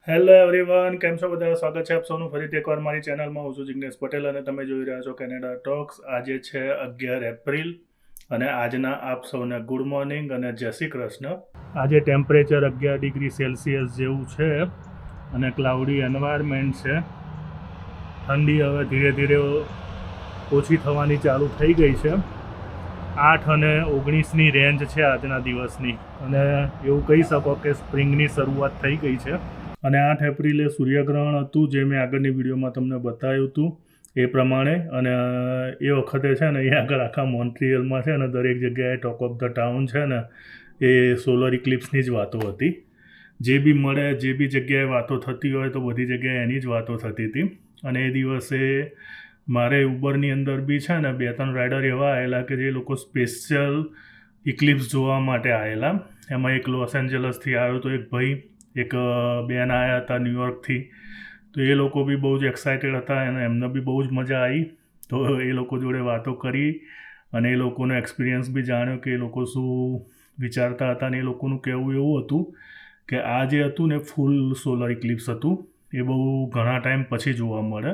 Hello everyone, કેમ છો બધા? સ્વાગત છે આપ સૌનું ફરીથી એકવાર મારી ચેનલમાં. હું છું જિગ્નેશ પટેલ અને તમે જોઈ રહ્યા છો કેનેડા ટોક્સ. આજે છે 11 એપ્રિલ અને આજના આપ સૌને ગુડ મોર્નિંગ અને જય શ્રી કૃષ્ણ. આજે ટેમ્પરેચર 11 ડિગ્રી સેલ્સિયસ જેવું છે અને ક્લાઉડી એન્વાયરમેન્ટ છે. ઠંડી હવે ધીરે ધીરે ઓછી થવાની ચાલુ થઈ ગઈ છે. 8 અને 19ની રેન્જ છે આજના દિવસની અને એવું કહી શકો કે સ્પ્રિંગની શરૂઆત થઈ ગઈ છે. અને 8 એપ્રિલે સૂર્યગ્રહણ હતું, જે મેં આગળની વિડીયોમાં તમને બતાવ્યું હતું એ પ્રમાણે. અને એ વખતે છે ને એ આગળ આખા મોન્ટ્રીયલમાં છે ને દરેક જગ્યાએ ટોક ઓફ ધ ટાઉન છે ને એ સોલર ઇક્લિપ્સની જ વાતો હતી. જે બી મળે, જે બી જગ્યાએ વાતો થતી હોય તો બધી જગ્યાએ એની જ વાતો થતી હતી. અને એ દિવસે મારે ઉબરની અંદર બી છે ને 2-3 રાઇડર એવા આવેલા કે જે લોકો સ્પેશિયલ ઇક્લિપ્સ જોવા માટે આવેલા. એમાં એક લોસ એન્જલસથી આવ્યો તો એક ભાઈ, એક બેન આવ્યા હતા ન્યૂયોર્કથી. તો એ લોકો બી બહુ જ એક્સાઇટેડ હતા અને એમને બી બહુ જ મજા આવી. તો એ લોકો જોડે વાતો કરી અને એ લોકોનો એક્સપિરિયન્સ બી જાણ્યો કે એ લોકો શું વિચારતા હતા. અને એ લોકોનું કહેવું એવું હતું કે આ જે હતું ને ફૂલ સોલર ઇક્લિપ્સ હતું, એ બહુ ઘણા ટાઈમ પછી જોવા મળે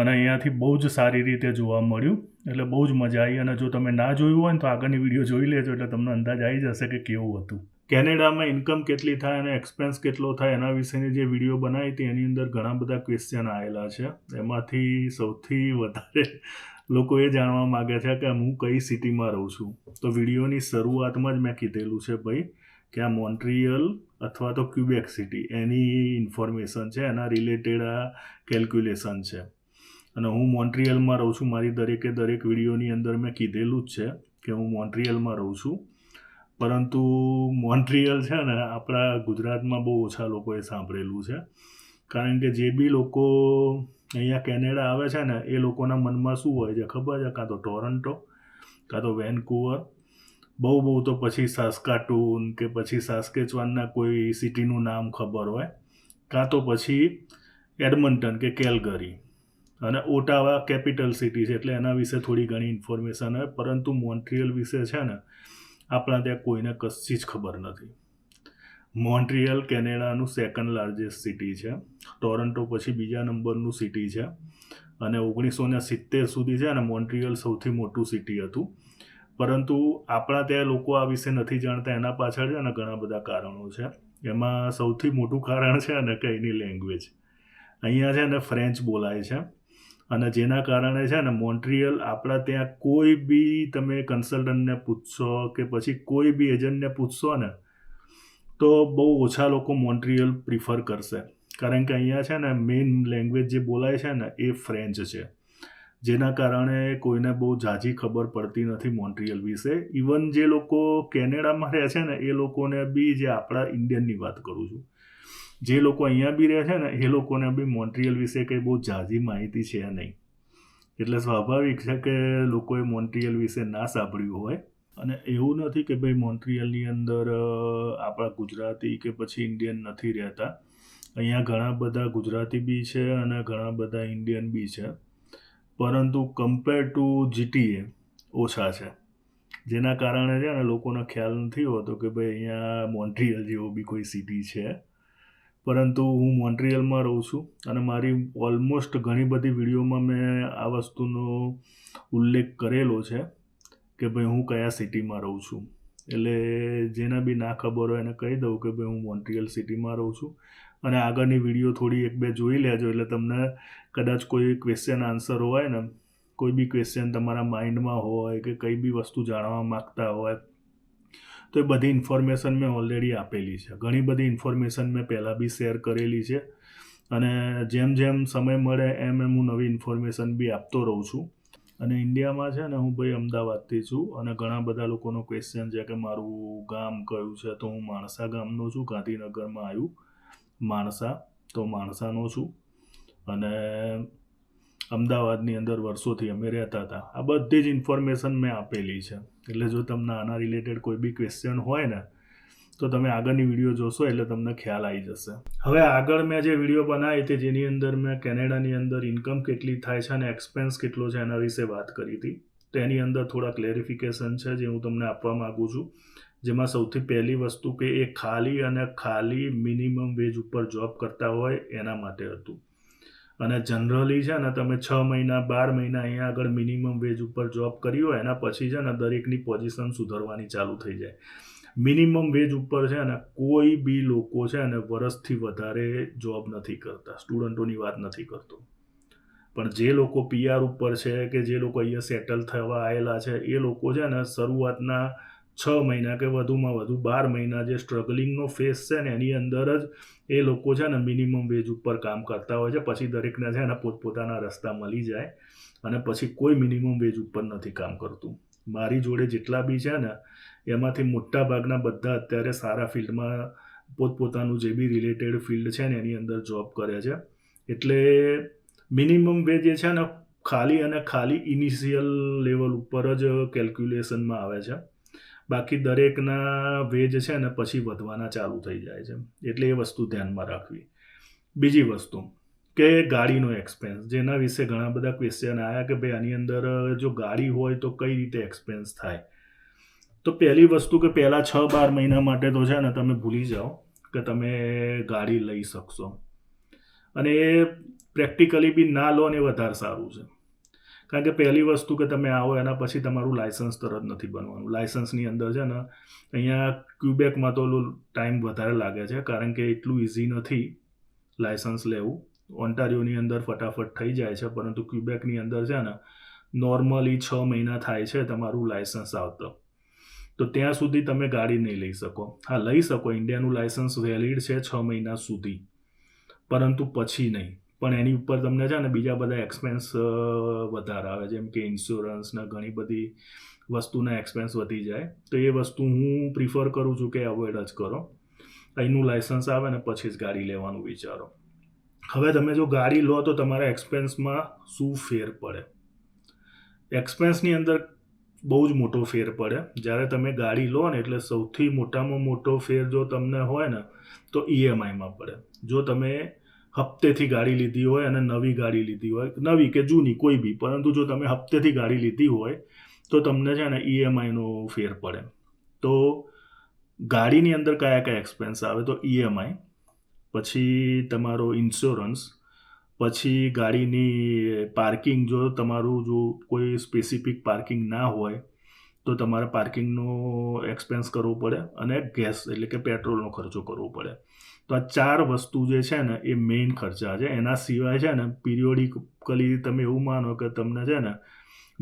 અને અહીંયાથી બહુ જ સારી રીતે જોવા મળ્યું. એટલે બહુ જ મજા આવી. અને જો તમે ના જોયું હોય ને તો આગળની વિડીયો જોઈ લેજો એટલે તમને અંદાજ આવી જશે કે કેવું હતું. કેનેડામાં ઇન્કમ કેટલી થાય અને એક્સપેન્સ કેટલો થાય એના વિશેની જે વિડીયો બનાવી હતી એની અંદર ઘણા બધા ક્વેશ્ચન આવેલા છે. એમાંથી સૌથી વધારે લોકો એ જાણવા માગે છે કે હું કઈ સિટીમાં રહું છું. તો વિડીયોની શરૂઆતમાં જ મેં કીધેલું છે ભાઈ કે આ મોન્ટ્રીયલ અથવા તો ક્યુબેક સિટી, એની ઇન્ફોર્મેશન છે, એના રિલેટેડ આ કેલ્ક્યુલેશન છે. અને હું મોન્ટ્રીયલમાં રહું છું. મારી દરેક વિડીયોની અંદર મેં કીધેલું જ છે કે હું મોન્ટ્રીયલમાં રહું છું. પરંતુ મોન્ટ્રીયલ છે ને આપણા ગુજરાતમાં બહુ ઓછા લોકોએ સાંભળેલું છે. કારણ કે જે બી લોકો અહીંયા કેનેડા આવે છે ને એ લોકોના મનમાં શું હોય છે ખબર છે? કાં તો ટોરન્ટો, કાં તો વેનકુવર, બહુ તો પછી સાસ્કાટૂન કે પછી સાસ્કેચવાનના કોઈ સિટીનું નામ ખબર હોય, કાં તો પછી એડમન્ટન કે કેલગરી. અને ઓટાવા કેપિટલ સિટી છે એટલે એના વિશે થોડી ઘણી ઇન્ફોર્મેશન હોય. પરંતુ મોન્ટ્રીયલ વિશે છે ને આપણા ત્યાં કોઈને કશી જ ખબર નથી. મોન્ટ્રીયલ કેનેડાનું સેકન્ડ લાર્જેસ્ટ સિટી છે. ટોરન્ટો પછી બીજા નંબરનું સિટી છે. અને 1970 સુધી છે ને મોન્ટ્રીયલ સૌથી મોટું સિટી હતું. પરંતુ આપણા ત્યાં લોકો આ વિશે નથી જાણતા. એના પાછળ છે ને ઘણા બધા કારણો છે. એમાં સૌથી મોટું કારણ છે ને કે એની લેંગ્વેજ. અહીંયા છે ને ફ્રેન્ચ બોલાય છે. અને જેના કારણે છે ને મોન્ટ્રીયલ, આપણા ત્યાં કોઈ બી તમે કન્સલ્ટન્ટને પૂછશો કે પછી કોઈ બી એજન્ટને પૂછશો ને તો બહુ ઓછા લોકો મોન્ટ્રીયલ પ્રિફર કરશે. કારણ કે અહીંયા છે ને મેઇન લેંગ્વેજ જે બોલાય છે ને એ ફ્રેન્ચ છે. જેના કારણે કોઈને બહુ ઝાઝી ખબર પડતી નથી મોન્ટ્રીયલ વિશે. ઇવન જે લોકો કેનેડામાં રહે છે ને એ લોકોને બી, જે આપણા ઇન્ડિયનની વાત કરું છું, જે લોકો અહીંયા બી રહે છે ને એ લોકોને બી મોન્ટ્રીયલ વિશે કંઈ બહુ ઝાઝી માહિતી છે નહીં. એટલે સ્વાભાવિક છે કે લોકોએ મોન્ટ્રીયલ વિશે ના સાંભળ્યું હોય. અને એવું નથી કે ભાઈ મોન્ટ્રીયલની અંદર આપણા ગુજરાતી કે પછી ઇન્ડિયન નથી રહેતા. અહીંયા ઘણા બધા ગુજરાતી બી છે અને ઘણા બધા ઇન્ડિયન બી છે. પરંતુ કમ્પેર ટુ GTA ઓછા છે. જેના કારણે છે ને લોકોને ખ્યાલ નથી હોતો કે ભાઈ અહીંયા મોન્ટ્રીયલ જેવો બી કોઈ સિટી છે. પરંતુ હું મોન્ટ્રીયલમાં રહું છું અને મારી ઓલમોસ્ટ ઘણી બધી વિડીયોમાં મેં આ વસ્તુનો ઉલ્લેખ કરેલો છે કે ભાઈ હું કયા સિટીમાં રહું છું. એટલે જેના બી ના ખબર હોય એને કહી દઉં કે ભાઈ હું મોન્ટ્રીયલ સિટીમાં રહું છું. અને આગળની વિડીયો થોડી 1-2 જોઈ લેજો એટલે તમને કદાચ કોઈ ક્વેશ્ચન આન્સર હોય ને, કોઈ બી ક્વેશ્ચન તમારા માઇન્ડમાં હોય કે કંઈ બી વસ્તુ જાણવા માગતા હોય તો એ બધી ઇન્ફોર્મેશન મેં ઓલરેડી આપેલી છે. ઘણી બધી ઇન્ફોર્મેશન મેં પહેલાં બી શેર કરેલી છે. અને જેમ સમય મળે એમ હું નવી ઇન્ફોર્મેશન બી આપતો રહું છું. અને ઇન્ડિયામાં છે ને હું ભાઈ અમદાવાદથી છું. અને ઘણા બધા લોકોનો ક્વેશ્ચન છે કે મારું ગામ કયું છે. તો હું માણસા ગામનો છું. ગાંધીનગરમાં આવ્યું માણસા, તો માણસાનો છું. અને અમદાવાદની અંદર વર્ષોથી અમે રહેતા હતા. આ બધી જ ઇન્ફોર્મેશન મેં આપેલી છે. એટલે જો તમને આના રિલેટેડ કોઈ બી ક્વેશ્ચન હોય ને તો તમે આગળની વિડીયો જોશો એટલે તમને ખ્યાલ આવી જશે. હવે આગળ મેં જે વિડીયો બનાવી હતી જેની અંદર મેં કેનેડાની અંદર ઇન્કમ કેટલી થાય છે અને એક્સપેન્સ કેટલો છે એના વિશે વાત કરી હતી. તો એની અંદર થોડા ક્લેરિફિકેશન છે જે હું તમને આપવા માગું છું જેમાં સૌથી પહેલી વસ્તુ કે એ ખાલી અને ખાલી મિનિમમ વેજ ઉપર જોબ કરતા હોય એના માટે હતું. અને જનરલી છે ને તમે 6 મહિના 12 મહિના અહીંયા આગળ મિનિમમ વેજ ઉપર જોબ કરી હોય એના પછી છે ને દરેકની પોઝિશન સુધરવાની ચાલુ થઈ જાય. મિનિમમ વેજ ઉપર છે ને કોઈ બી લોકો છે ને વર્ષથી વધારે જોબ નથી કરતા. સ્ટુડન્ટોની વાત નથી કરતો, પણ જે લોકો PR ઉપર છે કે જે લોકો અહીંયા સેટલ થવા આવેલા છે એ લોકો છે ને શરૂઆતના 6 મહિના કે વધુમાં વધુ 12 મહિના જે સ્ટ્રગલિંગનો ફેઝ છે ને એની અંદર જ એ લોકો છે ને મિનિમમ વેજ ઉપર કામ કરતા હોય છે. પછી દરેકને છે ને પોતપોતાના રસ્તા મળી જાય અને પછી કોઈ મિનિમમ વેજ ઉપર નથી કામ કરતું. મારી જોડે જેટલા બી છે ને એમાંથી મોટા ભાગના બધા અત્યારે સારા ફિલ્ડમાં પોતપોતાનું જે બી રિલેટેડ ફિલ્ડ છે ને એની અંદર જોબ કરે છે. એટલે મિનિમમ વેજ એ છે ને ખાલી અને ખાલી ઇનિશિયલ લેવલ ઉપર જ કેલ્ક્યુલેશનમાં આવે છે. બાકી દરેકના વેજ છે ને પછી વધવાના ચાલુ થઈ જાય છે. એટલે એ વસ્તુ ધ્યાનમાં રાખવી. બીજી વસ્તુ કે ગાડીનો એક્સપેન્સ, જેના વિશે ઘણા બધા ક્વેશ્ચન આવ્યા કે ભાઈ આની અંદર જો ગાડી હોય તો કઈ રીતે એક્સપેન્સ થાય. તો પહેલી વસ્તુ કે પહેલાં 6-12 મહિના માટે તો છે ને તમે ભૂલી જાઓ કે તમે ગાડી લઈ શકશો. અને એ પ્રેક્ટિકલી બી ના લો ને એ વધારે સારું છે. કારણ કે પહેલી વસ્તુ કે તમે આવો એના પછી તમારું લાયસન્સ તરત નથી બનવાનું. લાયસન્સની અંદર છે ને અહીંયા ક્યુબેકમાં તો ટાઈમ વધારે લાગે છે કારણ કે એટલું ઇઝી નથી લાયસન્સ લેવું. ઓન્ટારિયોની અંદર ફટાફટ થઈ જાય છે, પરંતુ ક્યુબેકની અંદર છે ને નોર્મલી 6 મહિના થાય છે તમારું લાયસન્સ આવતો. તો ત્યાં સુધી તમે ગાડી નહીં લઈ શકો. હા, લઈ શકો, ઇન્ડિયાનું લાયસન્સ વેલિડ છે 6 મહિના સુધી, પરંતુ પછી નહીં. પણ એની ઉપર તમને છે ને બીજા બધા એક્સપેન્સ વધારે આવે, જેમ કે ઇન્સ્યોરન્સના ઘણી બધી વસ્તુના એક્સપેન્સ વધી જાય. તો એ વસ્તુ હું પ્રિફર કરું છું કે અવોઇડ જ કરો. અહીંનું લાયસન્સ આવે ને પછી જ ગાડી લેવાનું વિચારો. હવે તમે જો ગાડી લો તો તમારા એક્સપેન્સમાં શું ફેર પડે? એક્સપેન્સની અંદર બહુ જ મોટો ફેર પડે. જ્યારે તમે ગાડી લો ને એટલે સૌથી મોટામાં મોટો ફેર જો તમને હોય ને તો EMIમાં પડે. જો તમે હપ્તેથી ગાડી લીધી હોય અને નવી ગાડી લીધી હોય, નવી કે જૂની કોઈ બી, પરંતુ જો તમે હપ્તેથી ગાડી લીધી હોય તો તમને છે ને EMIનો ફેર પડે. તો ગાડીની અંદર કયા કયા એક્સપેન્સ આવે? તો EMI, પછી તમારો ઇન્સ્યોરન્સ, પછી ગાડીની પાર્કિંગ. જો તમારું જો કોઈ સ્પેસિફિક પાર્કિંગ ના હોય તો તમારે પાર્કિંગનો એક્સપેન્સ કરવો પડે, અને ગેસ એટલે કે પેટ્રોલનો ખર્ચો કરવો પડે. તો આ 4 વસ્તુ જે છે ને એ મેઇન ખર્ચા છે. એના સિવાય છે ને પિરિયોડિકલી તમે એવું માનો કે તમને છે ને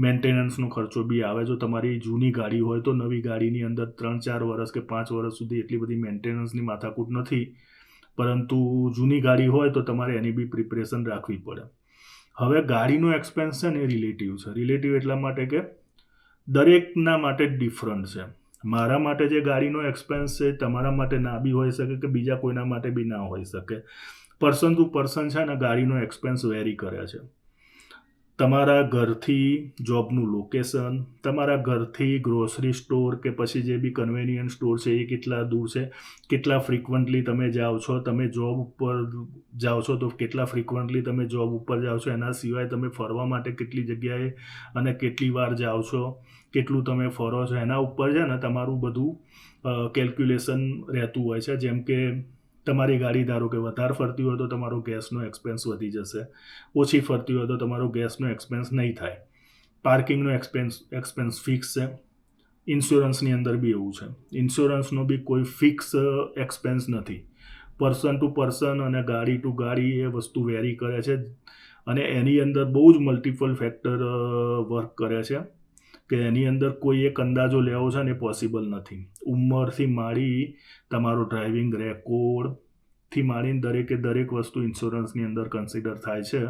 મેન્ટેનન્સનો ખર્ચો બી આવે. જો તમારી જૂની ગાડી હોય તો નવી ગાડીની અંદર 3-4 વર્ષ કે 5 વર્ષ સુધી એટલી બધી મેન્ટેનન્સની માથાકૂટ નથી, પરંતુ જૂની ગાડી હોય તો તમારે એની બી પ્રિપરેશન રાખવી પડે. હવે ગાડીનો એક્સપેન્સ છે ને એ રિલેટિવ છે. રિલેટિવ એટલા માટે કે દરેકના માટે ડિફરન્ટ છે. મારા માટે જે ગાડીનો એક્સપેન્સ છે તમારા માટે ના બી હોઈ શકે કે બીજા કોઈના માટે બી ના હોઈ શકે. પર્સન ટુ પર્સન છે ને ગાડીનો એક્સપેન્સ વેરી કરે છે. તમારા ઘરથી જોબનું લોકેશન, તમારા ઘરથી ગ્રોસરી સ્ટોર કે પછી જે બી કન્વેનિયન્ટ સ્ટોર છે એ કેટલા દૂર છે, કેટલા ફ્રિકવન્ટલી તમે જાઓ છો, તમે જોબ ઉપર જાઓ છો તો કેટલા ફ્રિકવન્ટલી તમે જોબ ઉપર જાઓ છો, એના સિવાય તમે ફરવા માટે કેટલી જગ્યાએ અને કેટલી વાર જાઓ છો, કેટલું તમે ફરો છો, એના ઉપર છે ને તમારું બધું કેલ્ક્યુલેશન રહેતું હોય છે. જેમ કે તમારી ગાડી ધારો કે વધારે ફરતી હોય તો તમારો ગેસનો એક્સપેન્સ વધી જશે, ઓછી ફરતી હોય તો તમારો ગેસનો એક્સપેન્સ નહીં થાય. પાર્કિંગનો એક્સપેન્સ ફિક્સ છે. ઇન્સ્યોરન્સની અંદર બી એવું છે. ઇન્સ્યોરન્સનો બી કોઈ ફિક્સ એક્સપેન્સ નથી. પર્સન ટુ પર્સન અને ગાડી ટુ ગાડી એ વસ્તુ વેરી કરે છે, અને એની અંદર બહુ જ મલ્ટિપલ ફેક્ટર વર્ક કરે છે કે એની અંદર કોઈ એક અંદાજો લેવો છે ને એ પોસિબલ નથી. ઉંમરથી માંડી તમારો ડ્રાઇવિંગ રેકોર્ડથી માંડીને દરેકે દરેક વસ્તુ ઇન્સ્યોરન્સની અંદર કન્સિડર થાય છે.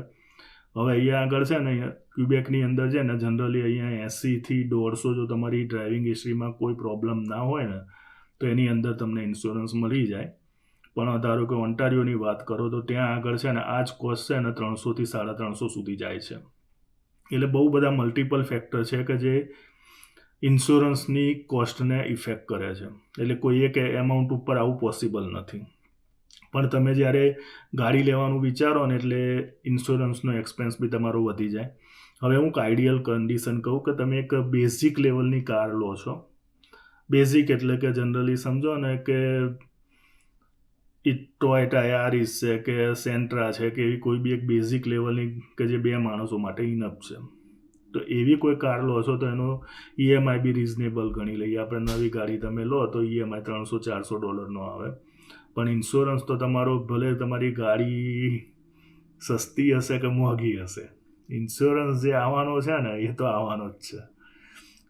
હવે અહીંયા આગળ છે ને ક્યુબેકની અંદર છે ને જનરલી અહીંયા 80થી 150 જો તમારી ડ્રાઇવિંગ હિસ્ટ્રીમાં કોઈ પ્રોબ્લેમ ના હોય ને તો એની અંદર તમને ઇન્સ્યોરન્સ મળી જાય. પણ ધારો કે ઓન્ટારિયોની વાત કરો તો ત્યાં આગળ છે ને આ જ કોસ્ટ છે ને 300થી 350 સુધી જાય છે. એટલે બહુ બધા મલ્ટિપલ ફેક્ટર છે કે જે ઇન્સ્યોરન્સની કોસ્ટને ઇફેક્ટ કરે છે. એટલે કોઈ એક એમાઉન્ટ ઉપર આવું પોસિબલ નથી. પણ તમે જ્યારે ગાડી લેવાનું વિચારો ને એટલે ઇન્સ્યોરન્સનો એક્સપેન્સ બી તમારો વધી જાય. હવે હું આઈડિયલ કન્ડિશન કહું કે તમે એક બેઝિક લેવલની કાર લો છો, બેઝિક એટલે કે જનરલી સમજો ને કે ટોયોટા યારિસ છે કે સેન્ટ્રા છે કે એવી કોઈ બી એક બેઝિક લેવલની કે જે 2 માણસો માટે ઇનફ છે. તો એવી કોઈ કાર લો છો તો એનો ઈએમઆઈ બી રિઝનેબલ ગણી લઈએ. આપણે નવી ગાડી તમે લો તો ઈએમઆઈ $300-400 આવે. પણ ઇન્સ્યોરન્સ તો તમારો ભલે તમારી ગાડી સસ્તી હશે કે મોંઘી હશે, ઇન્સ્યોરન્સ જે આવવાનો છે ને એ તો આવવાનો જ છે.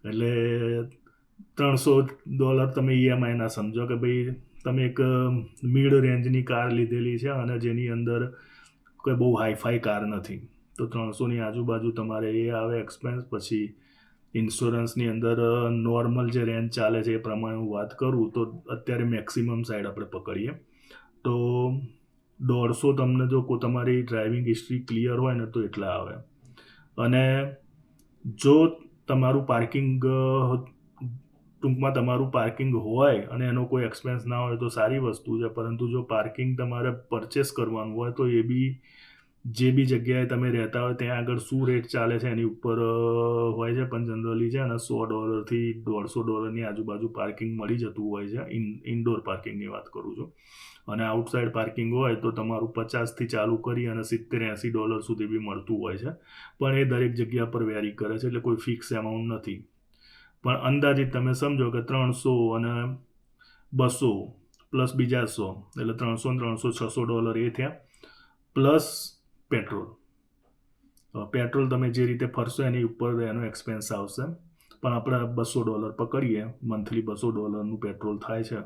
એટલે $300 તમે ઈએમઆઈ ના સમજો કે ભાઈ તમે એક મિડ રેન્જની કાર લીધેલી છે અને જેની અંદર કોઈ બહુ હાઈફાઈ કાર નથી, તો 300ની આજુબાજુ તમારે એ આવે એક્સપેન્સ. પછી ઇન્સ્યોરન્સની અંદર નોર્મલ જે રેન્જ ચાલે છે એ પ્રમાણે હું વાત કરું તો અત્યારે મેક્સિમમ સાઈડ આપણે પકડીએ તો 150 તમને જો તમારી ડ્રાઇવિંગ હિસ્ટ્રી ક્લિયર હોય ને તો એટલા આવે. અને જો તમારું પાર્કિંગ ટૂંકમાં તમારું પાર્કિંગ હોય અને એનો કોઈ એક્સપેન્સ ના હોય તો સારી વસ્તુ છે. પરંતુ જો પાર્કિંગ તમારે પરચેસ કરવાનું હોય તો એ બી જે બી જગ્યાએ તમે રહેતા હોય ત્યાં આગળ શું રેટ ચાલે છે એની ઉપર હોય છે. પણ જનરલી છે અને $100થી $150ની આજુબાજુ પાર્કિંગ મળી જતું હોય છે. ઇન્ડોર પાર્કિંગની વાત કરું છું. અને આઉટસાઇડ પાર્કિંગ હોય તો તમારું 50થી ચાલુ કરી અને $70-80 સુધી બી મળતું હોય છે. પણ એ દરેક જગ્યા પર વેરી કરે છે, એટલે કોઈ ફિક્સ એમાઉન્ટ નથી. પણ અંદાજિત તમે સમજો કે 300 અને 200 પ્લસ બીજા 100 એટલે $300-$600 એ થયા. પ્લસ પેટ્રોલ તમે જે રીતે ફરશો એની ઉપર એનો એક્સપેન્સ આવશે. પણ આપણે $200 પકડીએ, મંથલી $200નું પેટ્રોલ થાય છે,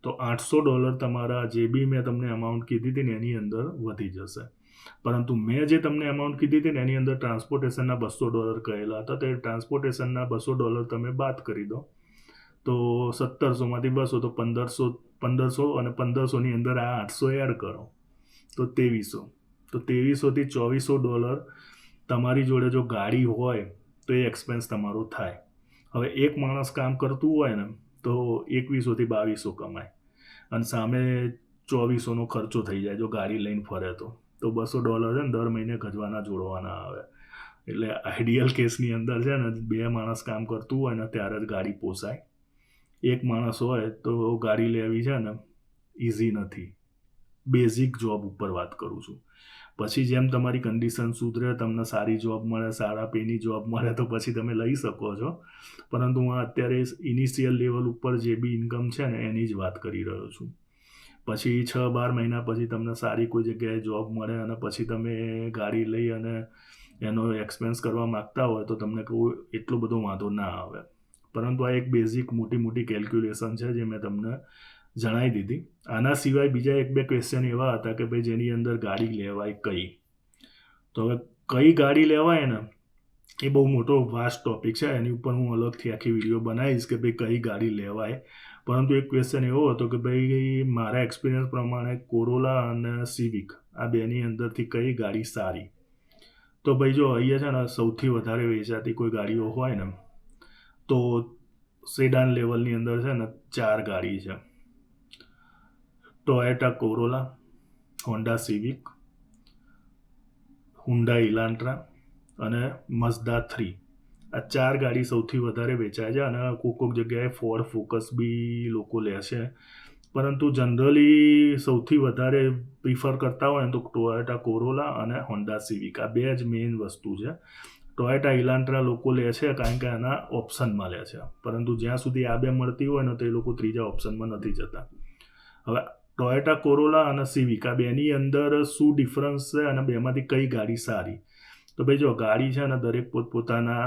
તો $800 તમારા જે બી મેં તમને અમાઉન્ટ કીધી હતી ને એની અંદર વધી જશે. પરંતુ મેં જે તમને અમાઉન્ટ કીધી હતી ને એની અંદર ટ્રાન્સપોર્ટેશનના $200 કહેલા હતા. તો એ ટ્રાન્સપોર્ટેશનના $200 તમે બાદ કરી દો તો 1700માંથી 200 તો 1500 અને 1500ની અંદર આ 800 એડ કરો તો 2300. તો $2300થી $2400 તમારી જોડે જો ગાડી હોય તો એ એક્સપેન્સ તમારો થાય. હવે એક માણસ કામ કરતું હોય ને તો 2100થી 2200 કમાય અને સામે 2400નો ખર્ચો થઈ જાય જો ગાડી લઈને ફરે તો $200 છે ને દર મહિને ગજવાના જોડવાના આવે. એટલે આઈડિયલ કેસની અંદર છે ને 2 માણસ કામ કરતું હોય ને ત્યારે જ ગાડી પોસાય. એક માણસ હોય તો ગાડી લેવી છે ને ઇઝી નથી. બેઝિક જોબ ઉપર વાત કરું છું. પછી જેમ તમારી કન્ડિશન સુધરે, તમને સારી જોબ મળે, સારા પેની જોબ મળે તો પછી તમે લઈ શકો છો. પરંતુ હું અત્યારે ઇનિશિયલ લેવલ ઉપર જે બી ઇન્કમ છે ને એની જ વાત કરી રહ્યો છું. પછી 6-12 મહિના પછી તમને સારી કોઈ જગ્યાએ જોબ મળે અને પછી તમે ગાડી લઈ અને એનો એક્સપેન્સ કરવા માગતા હોય તો તમને કોઈ એટલો બધો વાંધો ના આવે. પરંતુ આ એક બેઝિક મોટી કેલ્ક્યુલેશન છે જે મેં તમને જણાવી દીધી. આના સિવાય બીજા 1-2 ક્વેશ્ચન એવા હતા કે ભાઈ જેની અંદર ગાડી લેવાય કઈ. તો હવે કઈ ગાડી લેવાય ને એ બહુ મોટો વાસ્ટ ટોપિક છે. એની ઉપર હું અલગથી આખી વિડીયો બનાવીશ કે ભાઈ કઈ ગાડી લેવાય. પરંતુ એક ક્વેશ્ચન એવો હતો કે ભાઈ મારા એક્સપિરિયન્સ પ્રમાણે કોરોલા અને સિવિક આ બેની અંદરથી કઈ ગાડી સારી. તો ભાઈ જો અહીંયા છે ને સૌથી વધારે વેચાતી કોઈ ગાડીઓ હોય ને તો સેડાન લેવલની અંદર છે ને 4 ગાડી છે. Toyota Corolla, Honda Civic, Hyundai Elantra અને મઝદા 3. આ 4 ગાડી સૌથી વધારે વેચાય છે અને કોઈક જગ્યાએ ફોર્ડ ફોકસ બી લોકો લે છે. પરંતુ જનરલી સૌથી વધારે પ્રિફર કરતા હોય ને તો ટોયોટા કોરોલા અને હોન્ડા સિવિક આ 2 જ મેઇન વસ્તુ છે. ટોયોટા ઇલાન્ટ્રા લોકો લે છે કારણ કે એના ઓપ્શનમાં લે છે. પરંતુ જ્યાં સુધી આ 2 મળતી હોય ને તો એ લોકો ત્રીજા ઓપ્શનમાં નથી જતા. હવે ટોયોટા કોરોલા અને સિવિક આ બેની અંદર શું ડિફરન્સ છે અને બેમાંથી કઈ ગાડી સારી. તો ભાઈ જો ગાડી છે ને દરેક પોતપોતાના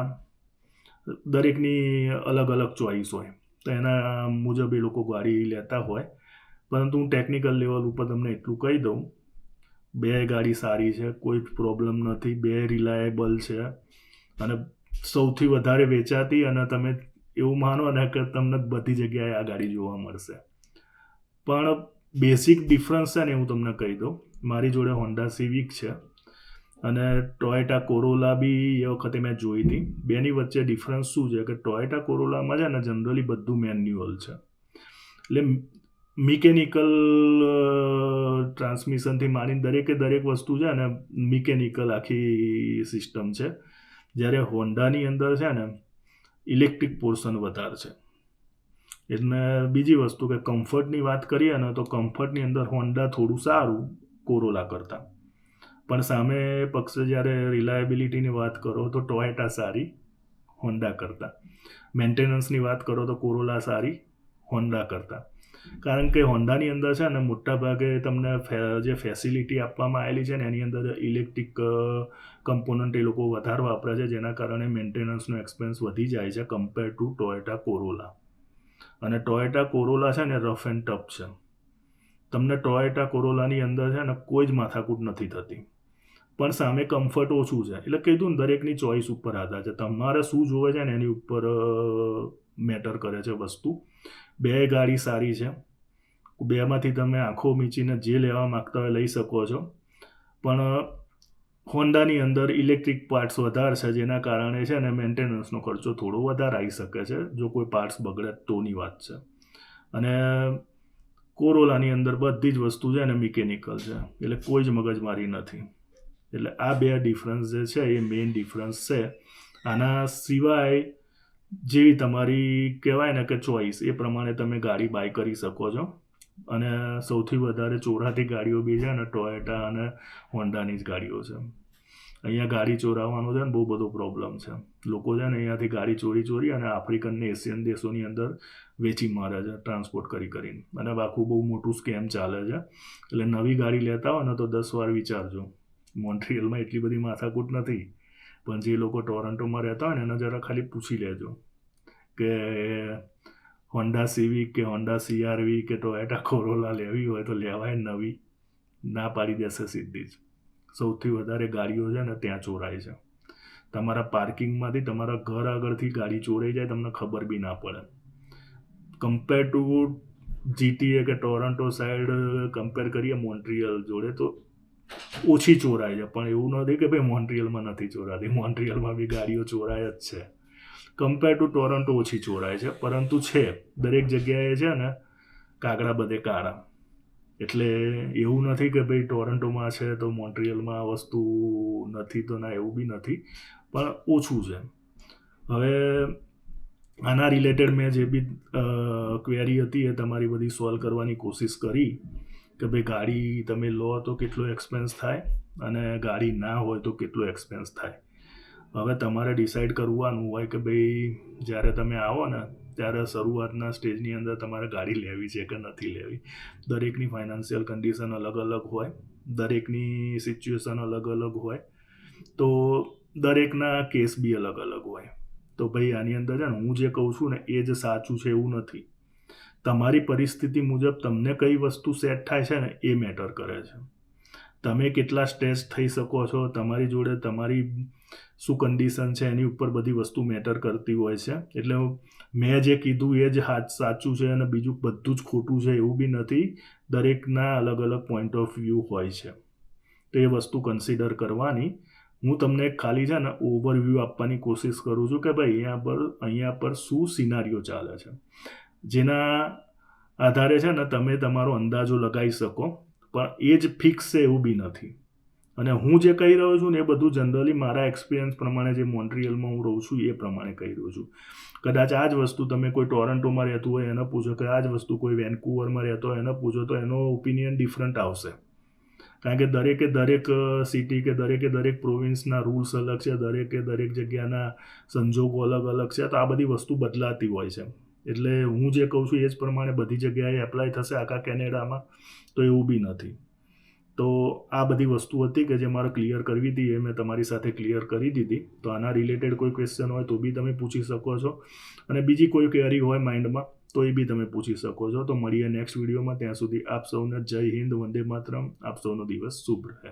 દરેકની અલગ અલગ ચોઈસ હોય તો એના મુજબ એ લોકો ગાડી લેતા હોય. પરંતુ હું ટેકનિકલ લેવલ ઉપર તમને એટલું કહી દઉં, 2 ગાડી સારી છે, કોઈ પ્રોબ્લેમ નથી, 2 રિલાયેબલ છે અને સૌથી વધારે વેચાતી. અને તમે એવું માનો ને કે તમને બધી જગ્યાએ આ ગાડી જોવા મળશે. પણ બેઝિક ડિફરન્સ છે ને હું તમને કહી દઉં. મારી જોડે હોન્ડા સિવિક છે અને ટોયોટા કોરોલા બી એ વખતે મેં જોઈ હતી. બેની વચ્ચે ડિફરન્સ શું છે કે ટોયોટા કોરોલામાં છે ને જનરલી બધું મેન્યુઅલ છે. એટલે મિકેનિકલ ટ્રાન્સમિશનથી માંડીને દરેક વસ્તુ છે ને મિકેનિકલ આખી સિસ્ટમ છે. જ્યારે હોન્ડાની અંદર છે ને ઇલેક્ટ્રિક પોર્શન વધારે છે. એટલે બીજી વસ્તુ કે કમ્ફર્ટની વાત કરીએ ને તો કમ્ફર્ટની અંદર હોન્ડા થોડું સારું કોરોલા કરતાં, પણ સામે પક્ષે જ્યારે રિલાયબિલિટીની વાત કરો તો ટોયોટા સારી હોન્ડા કરતાં, મેન્ટેનન્સની વાત કરો તો કોરોલા સારી હોન્ડા કરતાં. કારણ કે હોન્ડાની અંદર છે ને મોટાભાગે તમને જે ફેસિલિટી આપવામાં આવેલી છે ને એની અંદર ઇલેક્ટ્રિક કમ્પોનન્ટ એ લોકો વધારે વાપરે છે, જેના કારણે મેન્ટેનન્સનો એક્સપેન્સ વધી જાય છે કમ્પેર ટુ ટોયોટા કોરોલા. અને ટોયોટા કોરોલા છે ને રફ એન્ડ ટફ છે. તમને ટોયોટા કોરોલાની અંદર છે ને કોઈ જ માથાકૂટ નથી થતી, પણ સામે કમ્ફર્ટ ઓછું છે. એટલે કીધું ને, દરેકની ચોઈસ ઉપર આધાર છે. તમારે શું જોવે છે ને એની ઉપર મેટર કરે છે વસ્તુ. બે ગાડી સારી છે, બેમાંથી તમે આંખો મીચીને જે લેવા માગતા હોય લઈ શકો છો, પણ હોન્ડાની અંદર ઇલેક્ટ્રિક પાર્ટ્સ વધારે છે, જેના કારણે છે ને મેન્ટેનન્સનો ખર્ચો થોડો વધારે આવી શકે છે જો કોઈ પાર્ટ્સ બગડે તોની વાત છે. અને કોરોલાની અંદર બધી જ વસ્તુ છે ને મિકેનિકલ છે, એટલે કોઈ જ મગજમારી નથી. એટલે આ બે ડિફરન્સ જે છે એ મેઇન ડિફરન્સ છે. આના સિવાય જેવી તમારી કહેવાય ને કે ચોઈસ, એ પ્રમાણે તમે ગાડી બાય કરી શકો છો. અને સૌથી વધારે ચોરાતી ગાડીઓ બી છે ને ટોયોટા અને હોન્ડાની જ ગાડીઓ છે. અહીંયા ગાડી ચોરાવાનો છે ને બહુ બધો પ્રોબ્લેમ છે. લોકો છે ને અહીંયાથી ગાડી ચોરી અને આફ્રિકન ને એશિયન દેશોની અંદર વેચી મારે છે ટ્રાન્સપોર્ટ કરીને. અને આખું બહુ મોટું સ્કેમ ચાલે છે. એટલે નવી ગાડી લેતા હોય ને તો 10 વાર વિચારજો. મોન્ટ્રીયલમાં એટલી બધી માથાકૂટ નથી, પણ જે લોકો ટોરન્ટોમાં રહેતા હોય ને એને જરા ખાલી પૂછી લેજો કે હોન્ડા સિવિક કે હોન્ડા CR-V કે ટોયોટા કોરોલા લેવી હોય તો લેવાય નવી, ના પાડી દેશે સીધી જ. સૌથી વધારે ગાડીઓ છે ને ત્યાં ચોરાય છે. તમારા પાર્કિંગમાંથી તમારા ઘર આગળથી ગાડી ચોરાઈ જાય, તમને ખબર બી ના પડે. કમ્પેર ટુ GTA કે ટોરન્ટો સાઈડ કમ્પેર કરીએ મોન્ટ્રીયલ જોડે તો ઓછી ચોરાય છે. પણ એવું નથી કે ભાઈ મોન્ટ્રીયલમાં નથી ચોરાતી, મોન્ટ્રીયલમાં બી ગાડીઓ ચોરાય જ છે. કમ્પેર ટુ ટોરન્ટો ઓછી ચોરાય છે, પરંતુ છે દરેક જગ્યાએ છે ને કાગડા બધે કાળા. એટલે એવું નથી કે ભાઈ ટોરન્ટોમાં છે તો મોન્ટ્રીયલમાં આ વસ્તુ નથી, તો ના, એવું બી નથી, પણ ઓછું છે. હવે આના રિલેટેડ મેં જે બી ક્વેરી હતી એ તમારી બધી સોલ્વ કરવાની કોશિશ કરી કે ભાઈ ગાડી તમે લો તો કેટલો એક્સપેન્સ થાય અને ગાડી ના હોય તો કેટલો એક્સપેન્સ થાય. હવે તમારે ડિસાઇડ કરવાનું હોય કે ભાઈ જ્યારે તમે આવો ને ત્યારે શરૂઆતના સ્ટેજની અંદર તમારે ગાડી લેવી છે કે નથી લેવી. દરેકની ફાઇનાન્શિયલ કન્ડિશન અલગ અલગ હોય, દરેકની સિચ્યુએશન અલગ અલગ હોય, તો દરેકના કેસ બી અલગ અલગ હોય. તો ભાઈ આની અંદર છે ને હું જે કહું છું ને એ જ સાચું છે એવું નથી. તમારી પરિસ્થિતિ મુજબ તમને કઈ વસ્તુ સેટ થાય છે ને એ મેટર કરે છે. તમે કેટલા સ્ટ્રેસ થઈ શકો છો, તમારી જોડે તમારી શું કન્ડિશન છે એની ઉપર બધી વસ્તુ મેટર કરતી હોય છે. એટલે મેં જે કીધું એ જ સાચું છે અને બીજું બધું જ ખોટું છે એવું બી નથી. દરેકના અલગ અલગ પોઈન્ટ ઓફ વ્યૂ હોય છે, તો એ વસ્તુ કન્સિડર કરવાની. હું તમને ખાલી છે ને ઓવરવ્યૂ આપવાની કોશિશ કરું છું કે ભાઈ અહીંયા પર શું સિનારીઓ ચાલે છે, જેના આધારે છે ને તમે તમારો અંદાજો લગાવી શકો. પણ એ જ ફિક્સ છે એવું બી નથી. અને હું જે કહી રહ્યો છું ને એ બધું જનરલી મારા એક્સપિરિયન્સ પ્રમાણે, જે મોન્ટ્રીયલમાં હું રહું છું એ પ્રમાણે કહી રહ્યો છું. કદાચ આ જ વસ્તુ તમે કોઈ ટોરન્ટોમાં રહેતું હોય એને પૂછો, કે આ જ વસ્તુ કોઈ વેન્કુવરમાં રહેતો હોય એને પૂછો, તો એનો ઓપિનિયન ડિફરન્ટ આવશે. કારણ કે દરેક સિટી કે દરેક પ્રોવિન્સના રૂલ્સ અલગ છે, દરેક જગ્યાના સંજોગો અલગ અલગ છે. તો આ બધી વસ્તુ બદલાતી હોય છે. એટલે હું જે કહું છું એ જ પ્રમાણે બધી જગ્યાએ એપ્લાય થશે આખા કેનેડામાં, તો એવું બી નથી. તો આ બધી વસ્તુ હતી કે જે મારે ક્લિયર કરવી હતી, એ મેં તમારી સાથે ક્લિયર કરી દીધી. તો આના રિલેટેડ કોઈ ક્વેશ્ચન હોય તો બી તમે પૂછી શકો છો, અને બીજી કોઈ ક્વેરી હોય માઇન્ડમાં તો એ બી તમે પૂછી શકો છો. તો મળીએ નેક્સ્ટ વિડીયોમાં. ત્યાં સુધી આપ સૌને જય હિન્દ, વંદે માતરમ. આપ સૌનો દિવસ શુભ રહે.